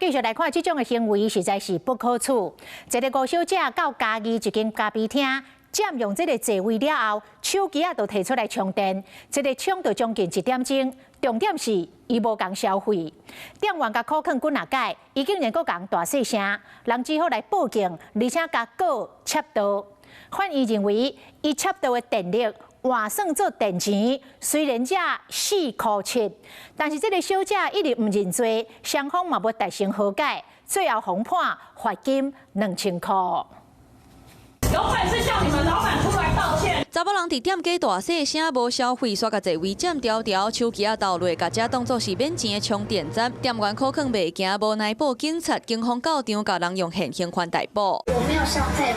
继续来看这种的行为实在是不可取。一个吴小姐到家己一间咖啡厅，占用这个座位了后，手机就摕出来充电，这个充到将近1点钟。重点是伊无共消费，店员甲苦劝几啊解，伊竟然阁共大细声，人只好来报警，而且甲告窃盗。法院认为，伊窃盗的电力换算做电钱，虽然只4.7块，但是这个小姐一直唔认罪，双方嘛无达成和解，最后红判罚金2000块。有本事叫你们老板出来道歉！查某人伫店家大细声无消费，煞甲座位占条条，手机倒落，甲这当作是免钱的充电站。店员苦劝袂行，无奈报警察，警方到场，甲人用现行款逮捕。我没有消费，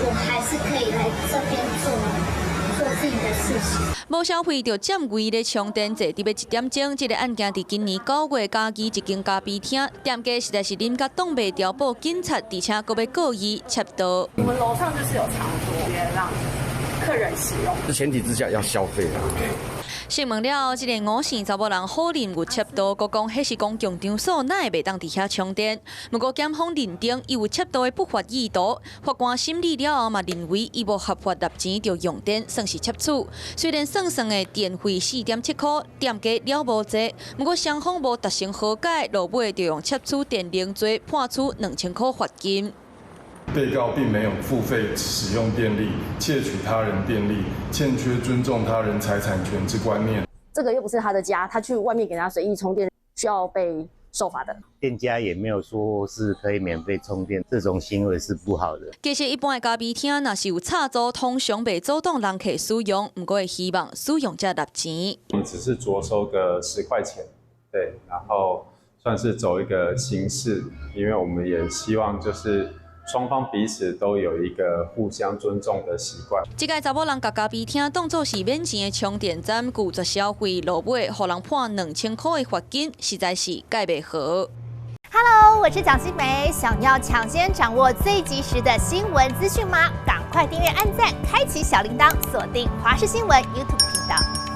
我还是可以来这边做自己的事情。无消费就占位咧充电，坐伫要1点钟。这个案件伫今年9月，家己一间咖啡厅，店家实在是啉甲挡袂掉，报警察，而且阁要告伊窃盗。我们楼上就是有长桌，也让客人使用。前提之下要消费啊。询问了后，这个5姓查某人否认有窃盗，佮讲迄是公共场所，哪会袂当伫遐充电？不过检方认定伊有窃盗的不法意图，法官审理了后嘛认为伊无合法纳钱就用电，算是窃取。虽然算的电费4.7块，店家了无济，不过双方无达成和解，落尾就用窃取电零罪判处2000块罚金。被告并没有付费使用电力，窃取他人电力，欠缺尊重他人财产权之观念。这个又不是他的家，他去外面给他随意充电，需要被受罚的。店家也没有说是可以免费充电，这种行为是不好的。其实一般的咖啡厅若是有插座，通常袂阻挡人客使用，不过会希望使用者纳钱。我们只是着收个10块钱，对，然后算是走一个形式，因为我们也希望就是双方彼此都有一个互相尊重的习惯。这个查某人甲咖啡厅当作是免钱的充电站，拒绝消费，落尾互人判2000块的罚金，实在是解袂好。Hello， 我是蒋欣梅，想要抢先掌握最及时的新闻资讯吗？赶快订阅、按赞、开启小铃铛，锁定华视新闻 YouTube 频道。